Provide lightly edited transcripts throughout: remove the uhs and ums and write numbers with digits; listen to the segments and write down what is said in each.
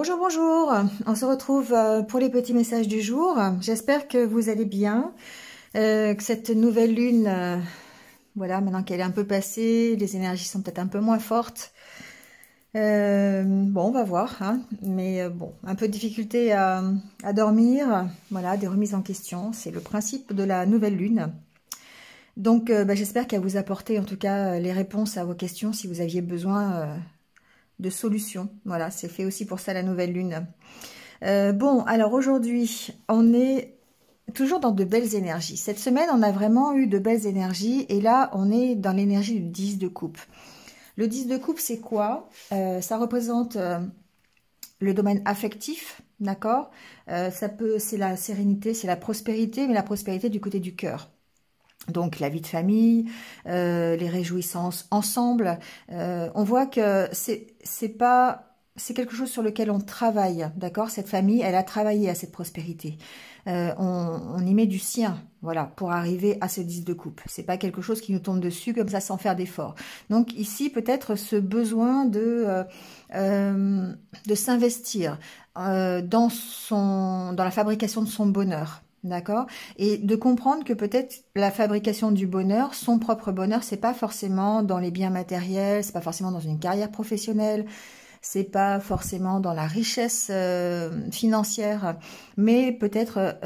Bonjour, bonjour. On se retrouve pour les petits messages du jour. J'espère que vous allez bien, que cette nouvelle lune, voilà, maintenant qu'elle est un peu passée, les énergies sont peut-être un peu moins fortes. Bon, on va voir, hein, mais bon, un peu de difficulté à dormir, voilà, des remises en question, c'est le principe de la nouvelle lune. Donc, j'espère qu'elle vous apporter en tout cas les réponses à vos questions si vous aviez besoin de solutions. Voilà, c'est fait aussi pour ça la nouvelle lune. Bon, alors aujourd'hui, on est toujours dans de belles énergies. Cette semaine, on a vraiment eu de belles énergies et là, on est dans l'énergie du 10 de coupe. Le 10 de coupe, c'est quoi? Ça représente le domaine affectif, d'accord? C'est la sérénité, c'est la prospérité, mais la prospérité du côté du cœur. Donc la vie de famille, les réjouissances ensemble. On voit que c'est quelque chose sur lequel on travaille, d'accord? Cette famille, elle a travaillé à cette prospérité. On y met du sien, voilà, pour arriver à ce 10 de coupe. C'est pas quelque chose qui nous tombe dessus comme ça sans faire d'effort. Donc ici, peut-être ce besoin de s'investir dans la fabrication de son bonheur. D'accord? Et de comprendre que peut-être la fabrication du bonheur, son propre bonheur, c'est pas forcément dans les biens matériels, c'est pas forcément dans une carrière professionnelle, c'est pas forcément dans la richesse financière, mais peut-être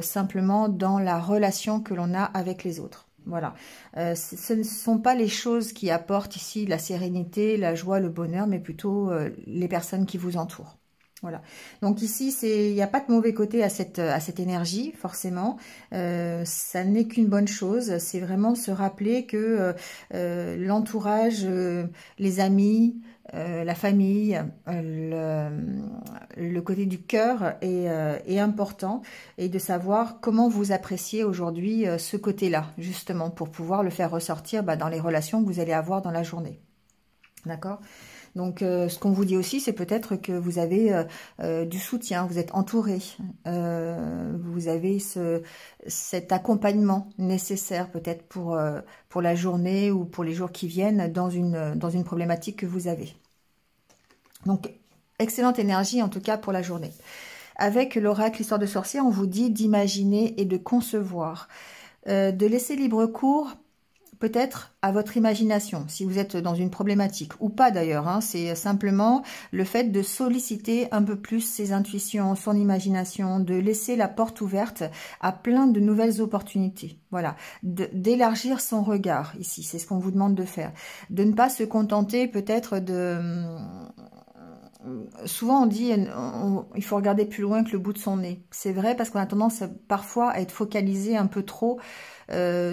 simplement dans la relation que l'on a avec les autres. Voilà. Ce ne sont pas les choses qui apportent ici la sérénité, la joie, le bonheur, mais plutôt les personnes qui vous entourent. Voilà. Donc ici, il n'y a pas de mauvais côté à cette énergie, forcément. Ça n'est qu'une bonne chose. C'est vraiment se rappeler que l'entourage, les amis, la famille, le côté du cœur est important, et de savoir comment vous appréciez aujourd'hui ce côté-là, justement, pour pouvoir le faire ressortir dans les relations que vous allez avoir dans la journée. D'accord ? Donc, ce qu'on vous dit aussi, c'est peut-être que vous avez du soutien, vous êtes entouré, vous avez cet accompagnement nécessaire peut-être pour la journée ou pour les jours qui viennent dans une problématique que vous avez. Donc, excellente énergie en tout cas pour la journée. Avec l'oracle Histoire de sorcière, on vous dit d'imaginer et de concevoir, de laisser libre cours peut-être à votre imagination, si vous êtes dans une problématique, ou pas d'ailleurs, hein, c'est simplement le fait de solliciter un peu plus ses intuitions, son imagination, de laisser la porte ouverte à plein de nouvelles opportunités. Voilà, d'élargir son regard ici, c'est ce qu'on vous demande de faire. De ne pas se contenter peut-être de... Souvent on dit il faut regarder plus loin que le bout de son nez. C'est vrai, parce qu'on a tendance parfois à être focalisé un peu trop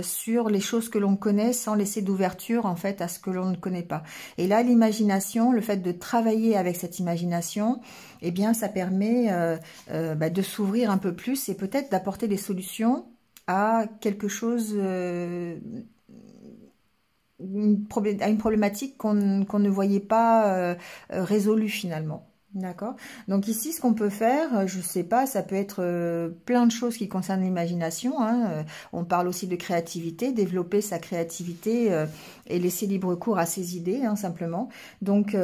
sur les choses que l'on connaît sans laisser d'ouverture en fait à ce que l'on ne connaît pas. Et là, l'imagination, le fait de travailler avec cette imagination, eh bien ça permet de s'ouvrir un peu plus et peut-être d'apporter des solutions à quelque chose, à une problématique qu'on ne voyait pas résolue finalement. D'accord? Donc ici, ce qu'on peut faire, je sais pas, ça peut être plein de choses qui concernent l'imagination. Hein. On parle aussi de créativité, développer sa créativité et laisser libre cours à ses idées, hein, simplement. Donc,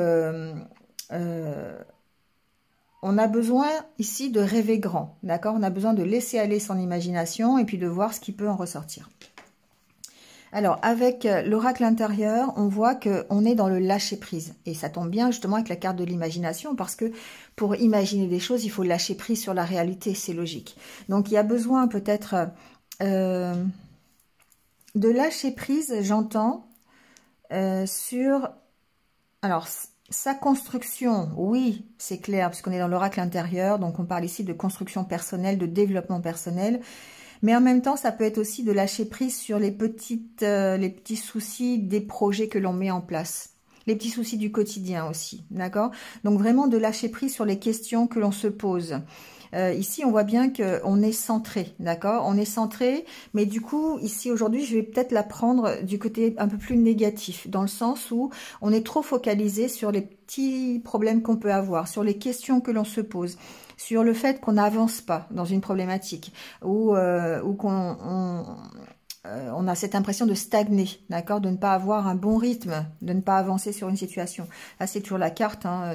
on a besoin ici de rêver grand. D'accord? On a besoin de laisser aller son imagination et puis de voir ce qui peut en ressortir. Alors, avec l'oracle intérieur, on voit qu'on est dans le lâcher-prise. Et ça tombe bien justement avec la carte de l'imagination, parce que pour imaginer des choses, il faut lâcher prise sur la réalité, c'est logique. Donc, il y a besoin peut-être de lâcher prise, j'entends, sur... Alors, sa construction, oui, c'est clair, parce qu'on est dans l'oracle intérieur, donc on parle ici de construction personnelle, de développement personnel. Mais en même temps, ça peut être aussi de lâcher prise sur les petits soucis des projets que l'on met en place. Les petits soucis du quotidien aussi, d'accord? Donc vraiment de lâcher prise sur les questions que l'on se pose. Ici, on voit bien qu'on est centré, d'accord? On est centré, mais du coup, ici, aujourd'hui, je vais peut-être la prendre du côté un peu plus négatif, dans le sens où on est trop focalisé sur les petits problèmes qu'on peut avoir, sur les questions que l'on se pose, sur le fait qu'on n'avance pas dans une problématique, ou qu'on on a cette impression de stagner, d'accord, de ne pas avoir un bon rythme, de ne pas avancer sur une situation. Là, c'est toujours la carte, hein,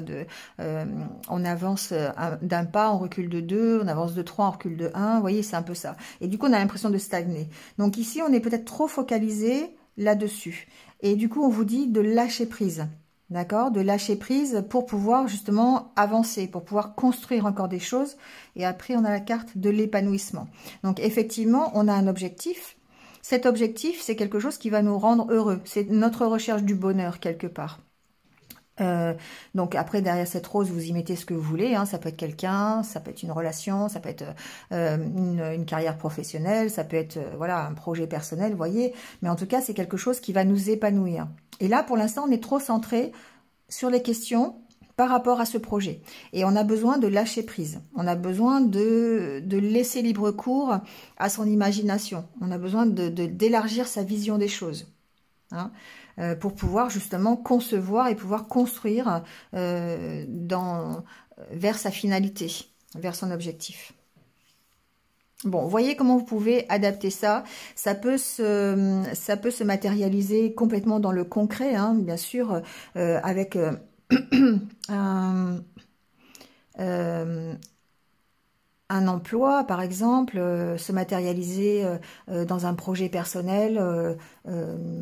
on avance d'un pas, on recule de 2, on avance de 3, on recule de 1, vous voyez, c'est un peu ça. Et du coup, on a l'impression de stagner. Donc ici, on est peut-être trop focalisé là-dessus. Et du coup, on vous dit de lâcher prise. D'accord, de lâcher prise pour pouvoir justement avancer, pour pouvoir construire encore des choses. Et après, on a la carte de l'épanouissement. Donc effectivement, on a un objectif. Cet objectif, c'est quelque chose qui va nous rendre heureux. C'est notre recherche du bonheur quelque part. Donc après, derrière cette rose, vous y mettez ce que vous voulez. Hein. Ça peut être quelqu'un, ça peut être une relation, ça peut être une carrière professionnelle, ça peut être voilà, un projet personnel, vous voyez. Mais en tout cas, c'est quelque chose qui va nous épanouir. Et là, pour l'instant, on est trop centré sur les questions par rapport à ce projet. Et on a besoin de lâcher prise. On a besoin de laisser libre cours à son imagination. On a besoin d'élargir sa vision des choses. Hein, pour pouvoir justement concevoir et pouvoir construire vers sa finalité, vers son objectif. Bon, voyez comment vous pouvez adapter ça. Ça peut se matérialiser complètement dans le concret, hein, bien sûr, avec un emploi, par exemple, se matérialiser dans un projet personnel.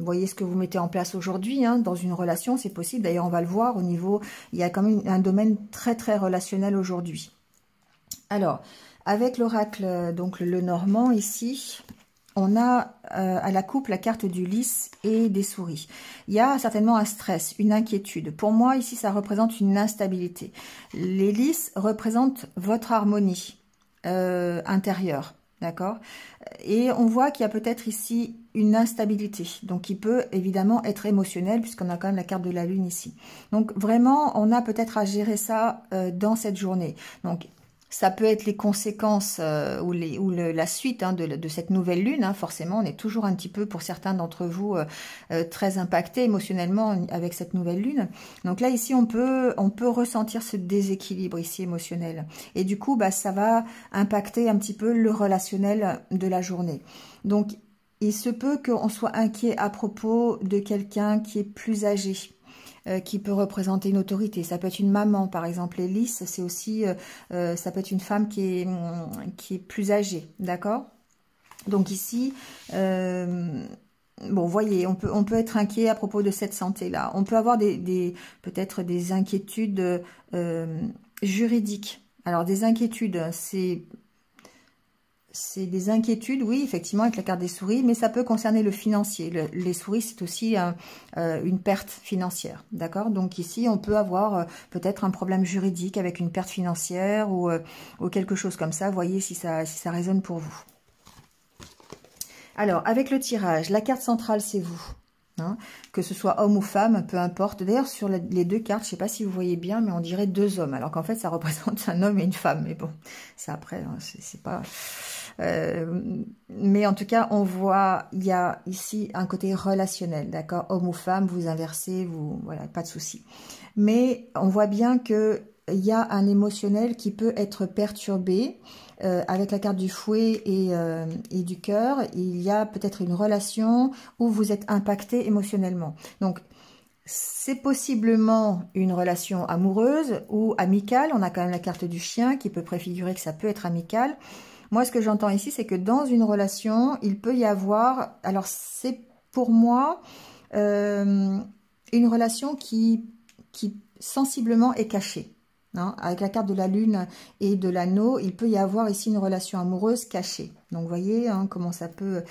Voyez ce que vous mettez en place aujourd'hui, hein, dans une relation, c'est possible. D'ailleurs, on va le voir au niveau, il y a quand même un domaine très très relationnel aujourd'hui. Alors, avec l'oracle, donc le Normand ici, on a à la coupe la carte du lys et des souris. Il y a certainement un stress, une inquiétude. Pour moi, ici, ça représente une instabilité. Les lys représentent votre harmonie intérieure, d'accord? Et on voit qu'il y a peut-être ici une instabilité, donc qui peut évidemment être émotionnelle, puisqu'on a quand même la carte de la lune ici. Donc vraiment, on a peut-être à gérer ça dans cette journée. Donc, ça peut être les conséquences ou la suite hein, de cette nouvelle lune. Hein. Forcément, on est toujours un petit peu, pour certains d'entre vous, très impactés émotionnellement avec cette nouvelle lune. Donc là, ici, on peut ressentir ce déséquilibre ici émotionnel. Et du coup, bah, ça va impacter un petit peu le relationnel de la journée. Donc, il se peut qu'on soit inquiet à propos de quelqu'un qui est plus âgé, qui peut représenter une autorité. Ça peut être une maman, par exemple. Les lys, c'est aussi, ça peut être une femme qui est plus âgée, d'accord? Donc ici, bon, voyez, on peut être inquiet à propos de cette santé-là. On peut avoir peut-être des inquiétudes juridiques. Alors, des inquiétudes, c'est des inquiétudes, oui, effectivement, avec la carte des souris, mais ça peut concerner le financier. Les souris, c'est aussi une perte financière, d'accord? Donc ici, on peut avoir peut-être un problème juridique avec une perte financière ou quelque chose comme ça. Voyez si ça résonne pour vous. Alors, avec le tirage, la carte centrale, c'est vous. Hein, que ce soit homme ou femme, peu importe. D'ailleurs, sur les deux cartes, je ne sais pas si vous voyez bien, mais on dirait deux hommes. Alors qu'en fait, ça représente un homme et une femme. Mais bon, ça après, hein, c'est pas... mais en tout cas, on voit, il y a ici un côté relationnel, d'accord? Homme ou femme, vous inversez, voilà, pas de souci. Mais on voit bien que il y a un émotionnel qui peut être perturbé. Avec la carte du fouet et du cœur, il y a peut-être une relation où vous êtes impacté émotionnellement. Donc, c'est possiblement une relation amoureuse ou amicale. On a quand même la carte du chien qui peut préfigurer que ça peut être amical. Moi, ce que j'entends ici, c'est que dans une relation, il peut y avoir... Alors, c'est pour moi une relation qui sensiblement est cachée. Hein, avec la carte de la lune et de l'anneau, il peut y avoir ici une relation amoureuse cachée. Donc, vous voyez hein, comment ça peut...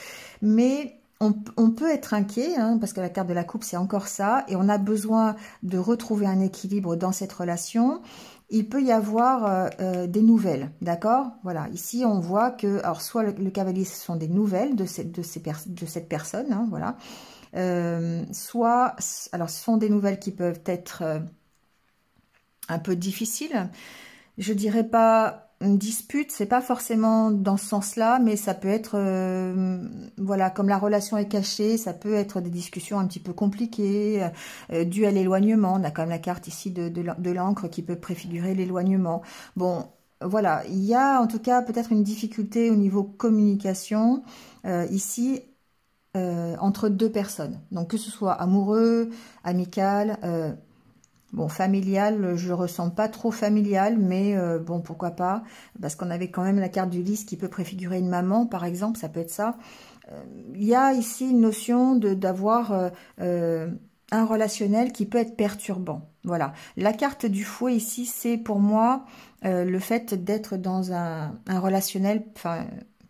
Mais on peut être inquiet, hein, parce que la carte de la coupe, c'est encore ça. Et on a besoin de retrouver un équilibre dans cette relation. Il peut y avoir des nouvelles, d'accord? Voilà, ici, on voit que... Alors, soit le cavalier, ce sont des nouvelles de cette personne, hein, voilà. Soit... Alors, ce sont des nouvelles qui peuvent être... un peu difficile, je dirais pas une dispute, c'est pas forcément dans ce sens-là, mais ça peut être, voilà, comme la relation est cachée, ça peut être des discussions un petit peu compliquées, dues à l'éloignement. On a quand même la carte ici de l'encre qui peut préfigurer l'éloignement. Bon, voilà, il y a en tout cas peut-être une difficulté au niveau communication ici. entre deux personnes. Donc que ce soit amoureux, amical, bon, familial, je le ressens pas trop familial, mais bon, pourquoi pas, parce qu'on avait quand même la carte du lys qui peut préfigurer une maman, par exemple, ça peut être ça. Il y a ici une notion d'avoir un relationnel qui peut être perturbant. Voilà. La carte du fouet ici, c'est pour moi le fait d'être dans un relationnel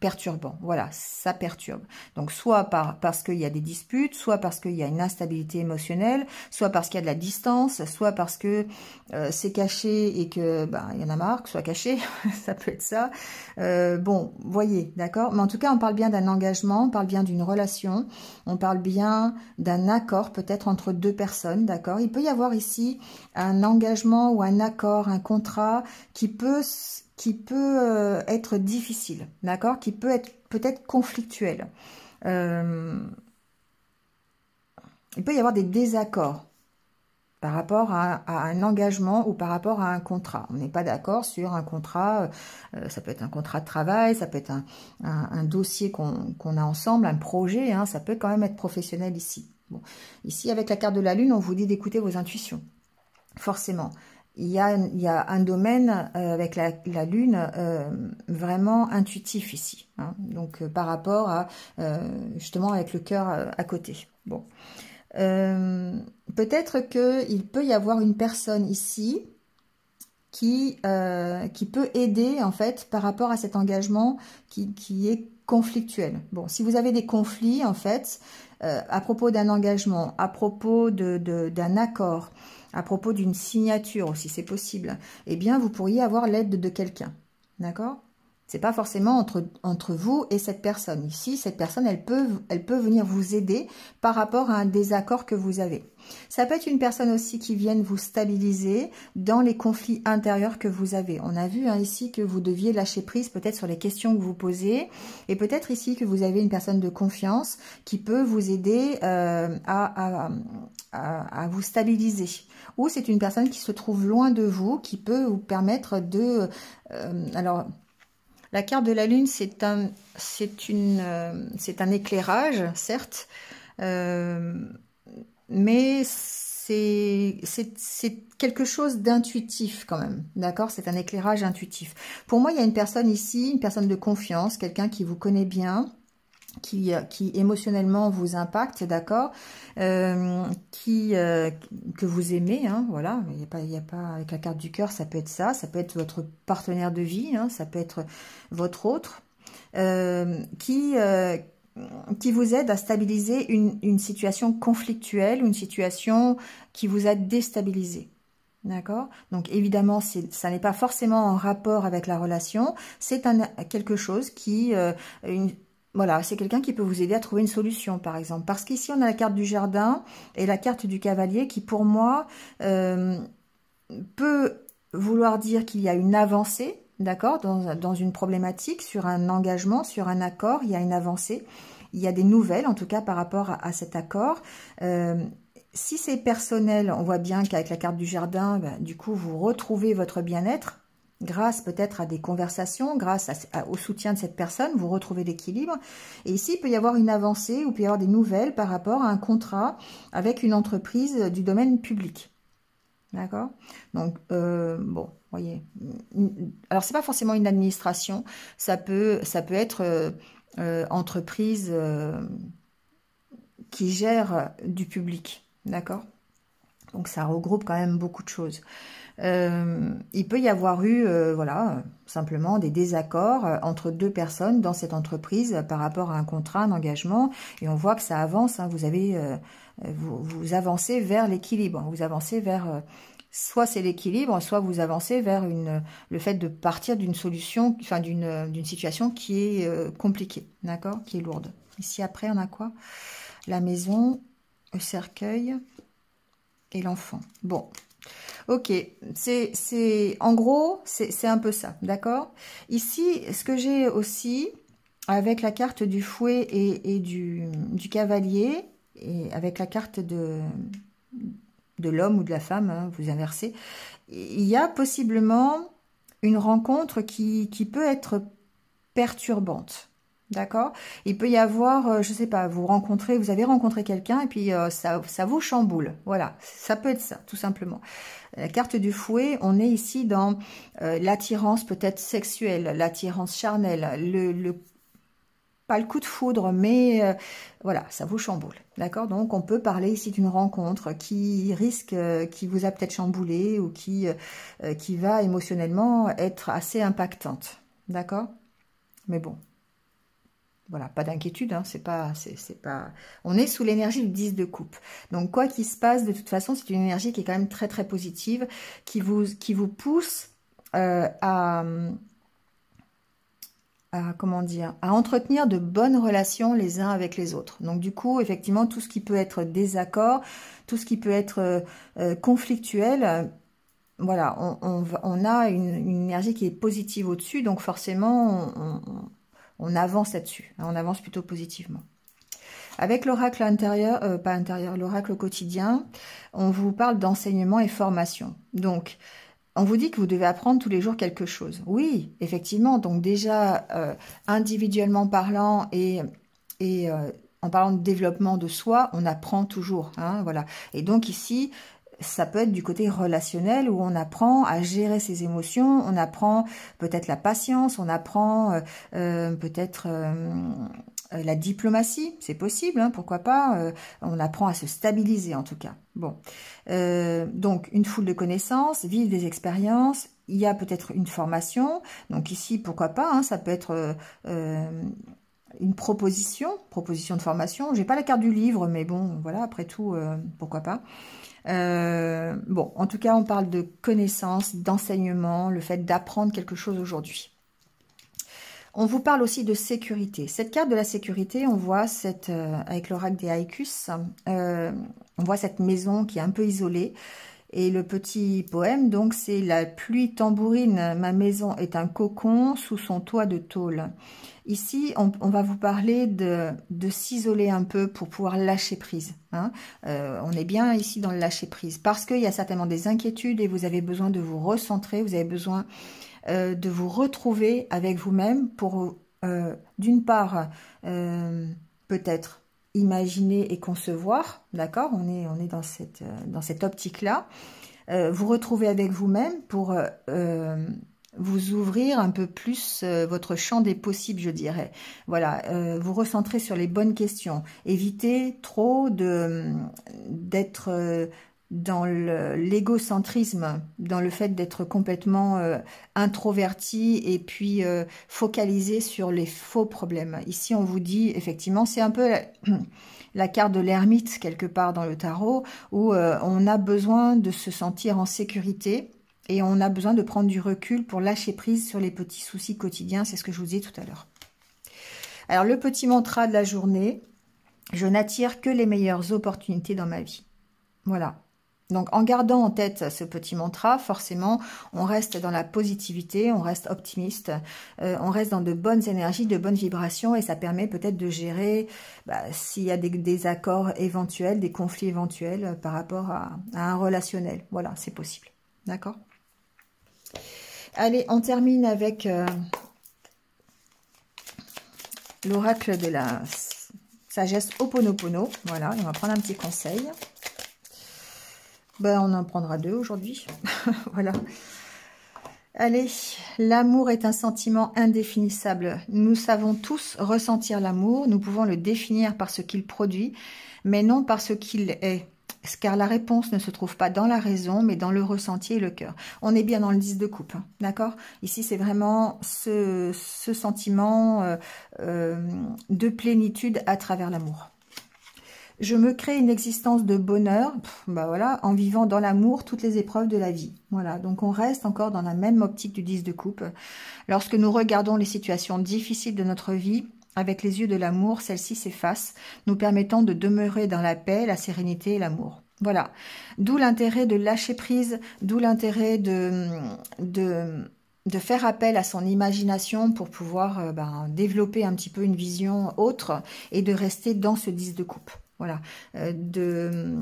perturbant. Voilà, ça perturbe. Donc soit parce qu'il y a des disputes, soit parce qu'il y a une instabilité émotionnelle, soit parce qu'il y a de la distance, soit parce que c'est caché et que il y en a marre que ce soit caché, ça peut être ça. Bon, voyez, d'accord. Mais en tout cas, on parle bien d'un engagement, on parle bien d'une relation, on parle bien d'un accord peut-être entre deux personnes, d'accord. Il peut y avoir ici un engagement ou un accord, un contrat qui peut être difficile, d'accord, qui peut être peut-être conflictuel. Il peut y avoir des désaccords par rapport à un engagement ou par rapport à un contrat. On n'est pas d'accord sur un contrat, ça peut être un contrat de travail, ça peut être un dossier qu'on a ensemble, un projet, hein, ça peut quand même être professionnel ici. Bon. Ici, avec la carte de la Lune, on vous dit d'écouter vos intuitions, forcément. Il y a un domaine avec la Lune vraiment intuitif ici, hein, donc par rapport à justement avec le cœur à côté. Bon, peut-être qu'il peut y avoir une personne ici qui peut aider en fait par rapport à cet engagement qui est conflictuel. Bon, si vous avez des conflits en fait à propos d'un engagement, à propos d'un accord, à propos d'une signature aussi, c'est possible, eh bien, vous pourriez avoir l'aide de quelqu'un, d'accord? C'est pas forcément entre vous et cette personne. Ici, cette personne, elle peut venir vous aider par rapport à un désaccord que vous avez. Ça peut être une personne aussi qui vienne vous stabiliser dans les conflits intérieurs que vous avez. On a vu hein, ici que vous deviez lâcher prise peut-être sur les questions que vous posez et peut-être ici que vous avez une personne de confiance qui peut vous aider à vous stabiliser. Ou c'est une personne qui se trouve loin de vous, qui peut vous permettre de... alors, la carte de la Lune, c'est un éclairage, certes, mais c'est quelque chose d'intuitif quand même, d'accord? C'est un éclairage intuitif. Pour moi, il y a une personne ici, une personne de confiance, quelqu'un qui vous connaît bien, qui émotionnellement vous impacte, d'accord, que vous aimez, hein, voilà, il y a pas avec la carte du cœur, ça peut être ça peut être votre partenaire de vie, hein, ça peut être votre autre, qui vous aide à stabiliser une situation conflictuelle, une situation qui vous a déstabilisé. D'accord? Donc évidemment, ça n'est pas forcément en rapport avec la relation, c'est quelque chose qui... Voilà, c'est quelqu'un qui peut vous aider à trouver une solution, par exemple. Parce qu'ici, on a la carte du jardin et la carte du cavalier qui, pour moi, peut vouloir dire qu'il y a une avancée, d'accord, dans une problématique, sur un engagement, sur un accord, il y a une avancée. Il y a des nouvelles, en tout cas, par rapport à cet accord. Si c'est personnel, on voit bien qu'avec la carte du jardin, du coup, vous retrouvez votre bien-être. Grâce peut-être à des conversations, grâce au soutien de cette personne, vous retrouvez l'équilibre. Et ici, il peut y avoir une avancée ou il peut y avoir des nouvelles par rapport à un contrat avec une entreprise du domaine public. D'accord? Donc, bon, voyez. Alors, c'est pas forcément une administration, ça peut être entreprise qui gère du public. D'accord? Donc, ça regroupe quand même beaucoup de choses. Il peut y avoir eu, voilà, simplement des désaccords entre deux personnes dans cette entreprise par rapport à un contrat, un engagement, et on voit que ça avance. Hein, vous avancez vers l'équilibre. Vous avancez vers, soit c'est l'équilibre, soit vous avancez vers le fait de partir d'une solution, enfin d'une situation qui est compliquée, d'accord, qui est lourde. Ici après, on a quoi? La maison, le cercueil et l'enfant. Bon. Ok, en gros, c'est un peu ça, d'accord? Ici, ce que j'ai aussi, avec la carte du fouet et du cavalier, et avec la carte de l'homme ou de la femme, hein, vous inversez, il y a possiblement une rencontre qui peut être perturbante, D'accord? Il peut y avoir, je sais pas, vous avez rencontré quelqu'un et puis ça vous chamboule. Voilà, ça peut être ça, tout simplement. La carte du fouet, on est ici dans l'attirance peut-être sexuelle, l'attirance charnelle, pas le coup de foudre, mais voilà, ça vous chamboule. D'accord? Donc, on peut parler ici d'une rencontre qui risque, qui vous a peut-être chamboulé ou qui va émotionnellement être assez impactante. D'accord? Mais bon. Voilà, pas d'inquiétude, hein, c'est pas. On est sous l'énergie du 10 de coupe. Donc, quoi qu'il se passe, de toute façon, c'est une énergie qui est quand même très, très positive, qui vous pousse comment dire, à entretenir de bonnes relations les uns avec les autres. Donc, du coup, effectivement, tout ce qui peut être désaccord, tout ce qui peut être conflictuel, voilà, on a une énergie qui est positive au-dessus, donc forcément, on avance là-dessus, hein, on avance plutôt positivement. Avec l'oracle intérieur, pas intérieur, l'oracle quotidien, on vous parle d'enseignement et formation. Donc, on vous dit que vous devez apprendre tous les jours quelque chose. Oui, effectivement, donc déjà, individuellement parlant et en parlant de développement de soi, on apprend toujours, hein, voilà. Et donc ici, ça peut être du côté relationnel où on apprend à gérer ses émotions, on apprend peut-être la patience, on apprend peut-être la diplomatie, c'est possible, hein, pourquoi pas, on apprend à se stabiliser en tout cas. Bon, donc une foule de connaissances, vivre des expériences, il y a peut-être une formation, donc ici pourquoi pas, hein, ça peut être une proposition de formation. J'ai pas la carte du livre, mais bon, voilà, après tout, pourquoi pas. Bon, en tout cas, on parle de connaissances, d'enseignement, le fait d'apprendre quelque chose aujourd'hui. On vous parle aussi de sécurité. Cette carte de la sécurité, on voit avec l'oracle des Haïkus, on voit cette maison qui est un peu isolée. Et le petit poème, donc, c'est la pluie tambourine, ma maison est un cocon sous son toit de tôle. Ici, on va vous parler de s'isoler un peu pour pouvoir lâcher prise. Hein. On est bien ici dans le lâcher prise parce qu'il y a certainement des inquiétudes et vous avez besoin de vous recentrer, vous avez besoin de vous retrouver avec vous-même pour, d'une part, peut-être imaginer et concevoir, d'accord, on est dans cette optique-là, vous retrouver avec vous-même pour vous ouvrir un peu plus votre champ des possibles, je dirais. Voilà, vous recentrer sur les bonnes questions. Évitez trop d'être dans l'égocentrisme, dans le fait d'être complètement introverti et puis focalisé sur les faux problèmes. Ici, on vous dit, effectivement, c'est un peu la carte de l'ermite, quelque part dans le tarot, où on a besoin de se sentir en sécurité et on a besoin de prendre du recul pour lâcher prise sur les petits soucis quotidiens. C'est ce que je vous disais tout à l'heure. Alors, le petit mantra de la journée, je n'attire que les meilleures opportunités dans ma vie. Voilà. Donc, en gardant en tête ce petit mantra, forcément, on reste dans la positivité, on reste optimiste, on reste dans de bonnes énergies, de bonnes vibrations, et ça permet peut-être de gérer s'il y a des désaccords éventuels, des conflits éventuels par rapport à un relationnel. Voilà, c'est possible. D'accord ? Allez, on termine avec l'oracle de la sagesse Ho'oponopono. Voilà, on va prendre un petit conseil. On en prendra deux aujourd'hui. Voilà. Allez, l'amour est un sentiment indéfinissable. Nous savons tous ressentir l'amour. Nous pouvons le définir par ce qu'il produit, mais non par ce qu'il est. Car la réponse ne se trouve pas dans la raison, mais dans le ressenti et le cœur. On est bien dans le 10 de coupe, hein, d'accord? Ici, c'est vraiment ce sentiment de plénitude à travers l'amour. Je me crée une existence de bonheur, voilà, en vivant dans l'amour toutes les épreuves de la vie. Voilà, donc on reste encore dans la même optique du 10 de coupe. Lorsque nous regardons les situations difficiles de notre vie, avec les yeux de l'amour, celles-ci s'effacent, nous permettant de demeurer dans la paix, la sérénité et l'amour. Voilà, d'où l'intérêt de lâcher prise, d'où l'intérêt de faire appel à son imagination pour pouvoir développer un petit peu une vision autre et de rester dans ce 10 de coupe. Voilà, de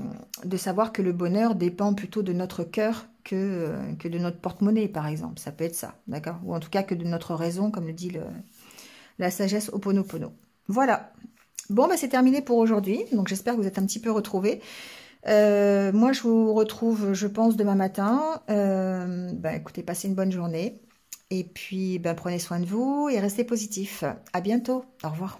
savoir que le bonheur dépend plutôt de notre cœur que de notre porte-monnaie, par exemple. Ça peut être ça, d'accord? Ou en tout cas que de notre raison, comme le dit la sagesse Ho'oponopono. Voilà. Bon, bah, c'est terminé pour aujourd'hui. Donc, j'espère que vous êtes un petit peu retrouvés. Moi, je vous retrouve, je pense, demain matin. Bah, écoutez, passez une bonne journée. Et puis, bah, prenez soin de vous et restez positifs. À bientôt. Au revoir.